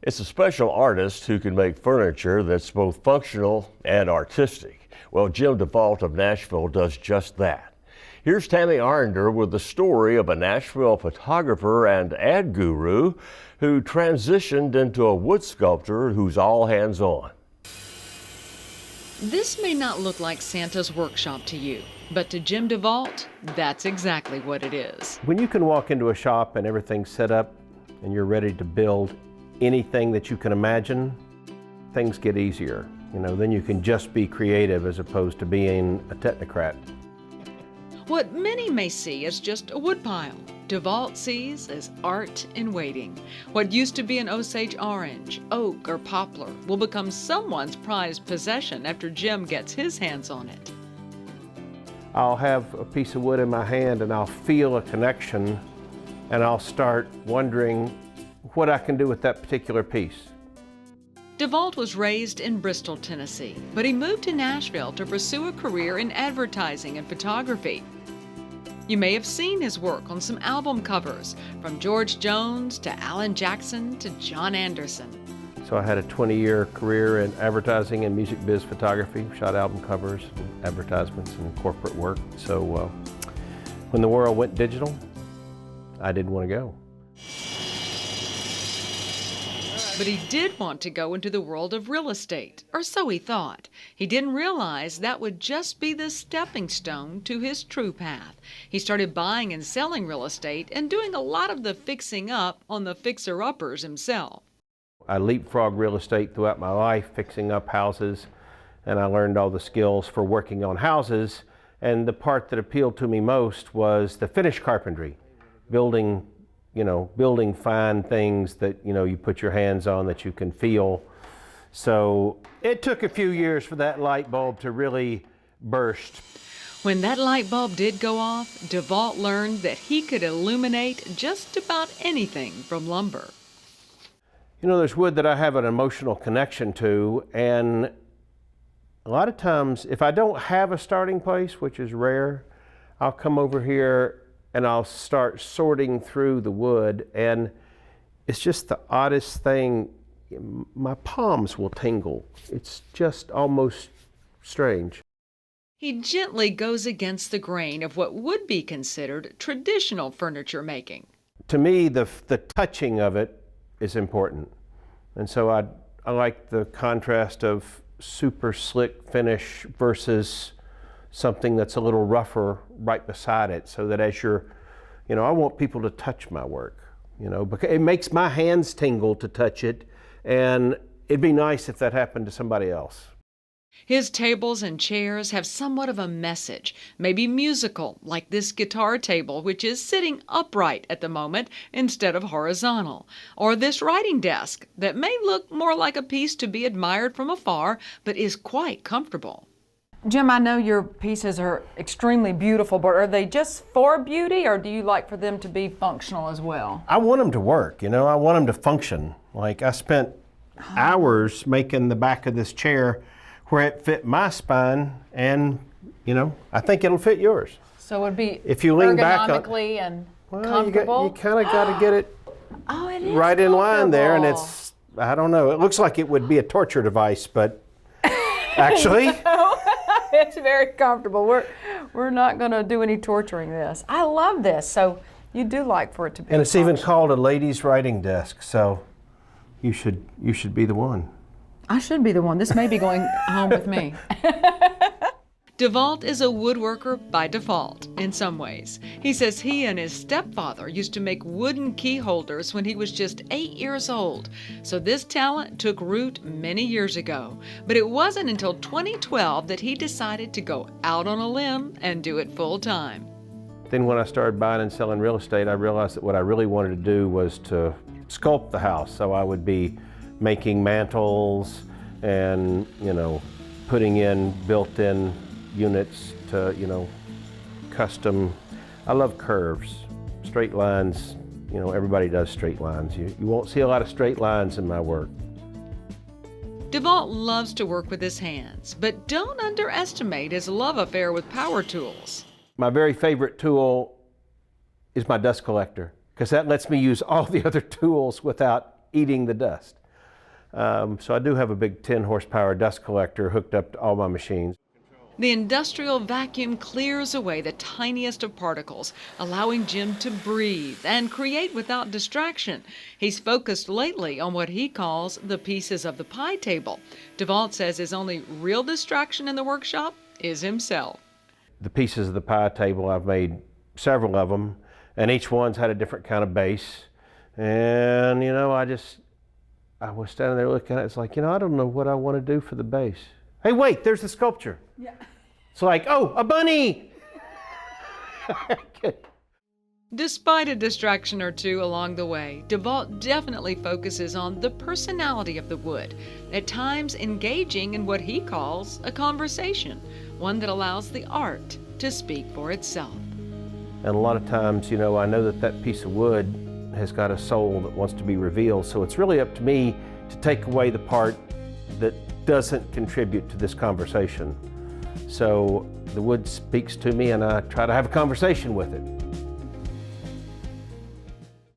It's a special artist who can make furniture that's both functional and artistic. Well, Jim Devault of Nashville does just that. Here's Tammy Arnder with the story of a Nashville photographer and ad guru who transitioned into a wood sculptor who's all hands-on. This may not look like Santa's workshop to you, but to Jim Devault, that's exactly what it is. When you can walk into a shop and everything's set up and you're ready to build anything that you can imagine, things get easier. Then you can just be creative as opposed to being a technocrat. What many may see as just a woodpile, Devault sees as art in waiting. What used to be an Osage orange, oak, or poplar will become someone's prized possession after Jim gets his hands on it. I'll have a piece of wood in my hand and I'll feel a connection and I'll start wondering what I can do with that particular piece. Devault was raised in Bristol, Tennessee, but he moved to Nashville to pursue a career in advertising and photography. You may have seen his work on some album covers, from George Jones to Alan Jackson to John Anderson. So I had a 20-year career in advertising and music biz photography, shot album covers, advertisements, and corporate work. So when the world went digital, I didn't want to go. But he did want to go into the world of real estate, or so he thought. He didn't realize that would just be the stepping stone to his true path. He started buying and selling real estate and doing a lot of the fixing up on the fixer-uppers himself. I leapfrogged real estate throughout my life, fixing up houses, and I learned all the skills for working on houses. And the part that appealed to me most was the finish carpentry, building fine things that, you put your hands on that you can feel. So it took a few years for that light bulb to really burst. When that light bulb did go off, Devault learned that he could illuminate just about anything from lumber. There's wood that I have an emotional connection to, and a lot of times if I don't have a starting place, which is rare, I'll come over here and I'll start sorting through the wood, and it's just the oddest thing. My palms will tingle. It's just almost strange. He gently goes against the grain of what would be considered traditional furniture making. To me, the touching of it is important. And so I like the contrast of super slick finish versus something that's a little rougher right beside it, so that as you're, I want people to touch my work, because it makes my hands tingle to touch it, and it'd be nice if that happened to somebody else. His tables and chairs have somewhat of a message, maybe musical, like this guitar table, which is sitting upright at the moment instead of horizontal, or this writing desk that may look more like a piece to be admired from afar, but is quite comfortable. Jim, I know your pieces are extremely beautiful, but are they just for beauty, or do you like for them to be functional as well? I want them to work, I want them to function. Like, I spent hours making the back of this chair where it fit my spine, and I think it'll fit yours. So it would be if you lean back ergonomically and comfortable? You kind of got to get it right in line there, and it's, I don't know, it looks like it would be a torture device, but actually it's very comfortable. We're not going to do any torturing this. I love this. So you do like for it to be. And it's even called a ladies' writing desk. So you should be the one. I should be the one. This may be going home with me. Devault is a woodworker by default, in some ways. He says he and his stepfather used to make wooden key holders when he was just 8 years old. So this talent took root many years ago. But it wasn't until 2012 that he decided to go out on a limb and do it full time. Then when I started buying and selling real estate, I realized that what I really wanted to do was to sculpt the house. So I would be making mantles and, putting in built-in units to, custom. I love curves, straight lines. Everybody does straight lines. You won't see a lot of straight lines in my work. Devault loves to work with his hands, but don't underestimate his love affair with power tools. My very favorite tool is my dust collector, because that lets me use all the other tools without eating the dust. So I do have a big 10 horsepower dust collector hooked up to all my machines. The industrial vacuum clears away the tiniest of particles, allowing Jim to breathe and create without distraction. He's focused lately on what he calls the pieces of the pie table. Devault says his only real distraction in the workshop is himself. The pieces of the pie table, I've made several of them, and each one's had a different kind of base. And, you know, I was standing there looking at it, it's like, you know, I don't know what I want to do for the base. Hey, wait, there's the sculpture. Yeah. It's like, oh, a bunny! Despite a distraction or two along the way, Devault definitely focuses on the personality of the wood, at times engaging in what he calls a conversation, one that allows the art to speak for itself. And a lot of times, you know, I know that that piece of wood has got a soul that wants to be revealed, so it's really up to me to take away the part that doesn't contribute to this conversation. So the wood speaks to me and I try to have a conversation with it.